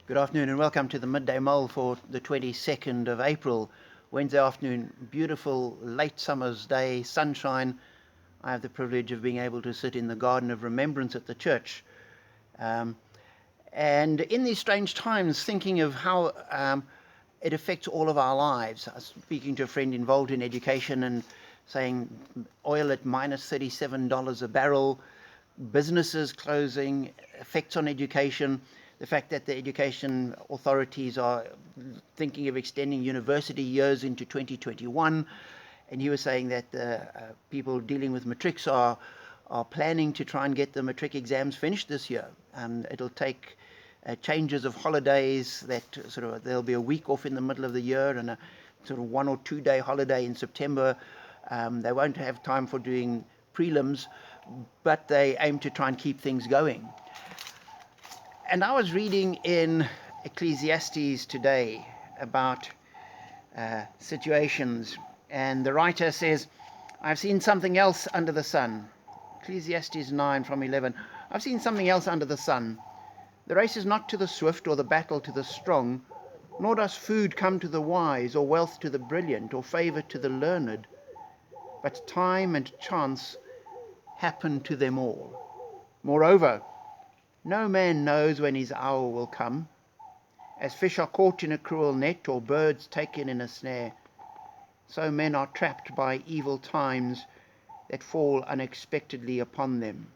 Good afternoon and welcome to the Midday Mull for the 22nd of April, Wednesday afternoon. Beautiful late summer's day, sunshine. I have the privilege of being able to sit in the Garden of Remembrance at the church. And in these strange times, thinking of how it affects all of our lives. I was speaking to a friend involved in education and saying oil at minus $37 a barrel, businesses closing, effects on education, the fact that the education authorities are thinking of extending university years into 2021. And he was saying that the people dealing with matrics are planning to try and get the matric exams finished this year. It'll take changes of holidays, that there'll be a week off in the middle of the year and a sort of 1 or 2 day holiday in September. They won't have time for doing prelims, but they aim to try and keep things going. And I was reading in Ecclesiastes today about situations, and the writer says, I've seen something else under the sun. Ecclesiastes 9 from 11. I've seen something else under the sun. The race is not to the swift or the battle to the strong, nor does food come to the wise, or wealth to the brilliant, or favor to the learned, but time and chance happen to them all. Moreover, no man knows when his hour will come. As fish are caught in a cruel net, or birds taken in a snare, so men are trapped by evil times that fall unexpectedly upon them.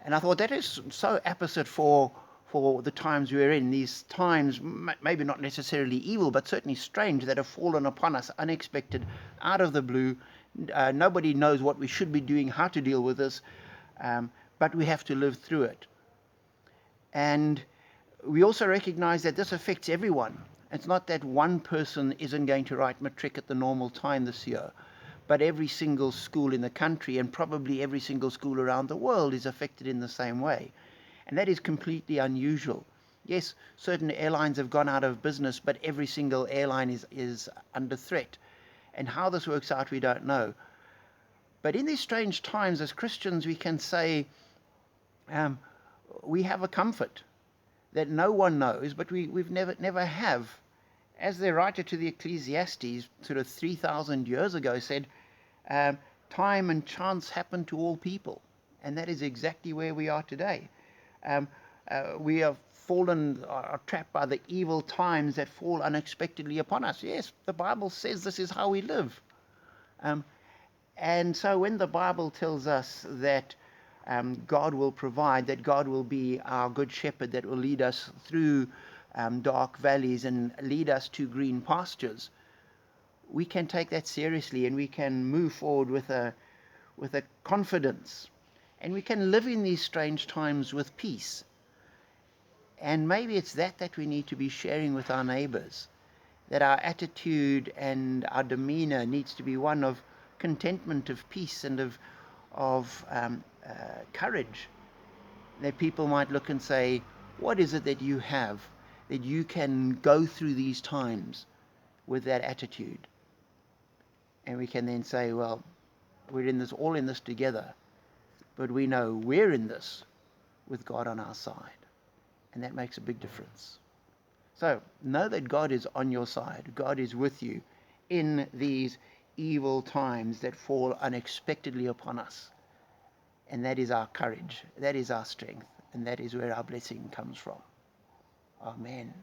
And I thought that is so apposite for the times we're in. These times, maybe not necessarily evil, but certainly strange, that have fallen upon us unexpected, out of the blue. Nobody knows what we should be doing, how to deal with this. But we have to live through it. And we also recognize that this affects everyone. It's not that one person isn't going to write matric at the normal time this year, but every single school in the country and probably every single school around the world is affected in the same way. And that is completely unusual. Yes, certain airlines have gone out of business, but every single airline is under threat. And how this works out, we don't know. But in these strange times, as Christians, we can say, we have a comfort that no one knows, but we've never have. As the writer to the Ecclesiastes, sort of 3,000 years ago, said, time and chance happen to all people. And that is exactly where we are today. We have are trapped by the evil times that fall unexpectedly upon us. Yes, the Bible says this is how we live. And so when the Bible tells us that God will provide, that God will be our good shepherd, that will lead us through dark valleys and lead us to green pastures, we can take that seriously, and we can move forward with a confidence, and we can live in these strange times with peace. And maybe it's that we need to be sharing with our neighbors, that our attitude and our demeanor needs to be one of contentment, of peace, and of courage, that people might look and say, what is it that you have that you can go through these times with that attitude? And we can then say, well, we're all in this together, but we know we're in this with God on our side, and that makes a big difference. So know that God is on your side. God is with you in these evil times that fall unexpectedly upon us. And that is our courage, that is our strength, and that is where our blessing comes from. Amen.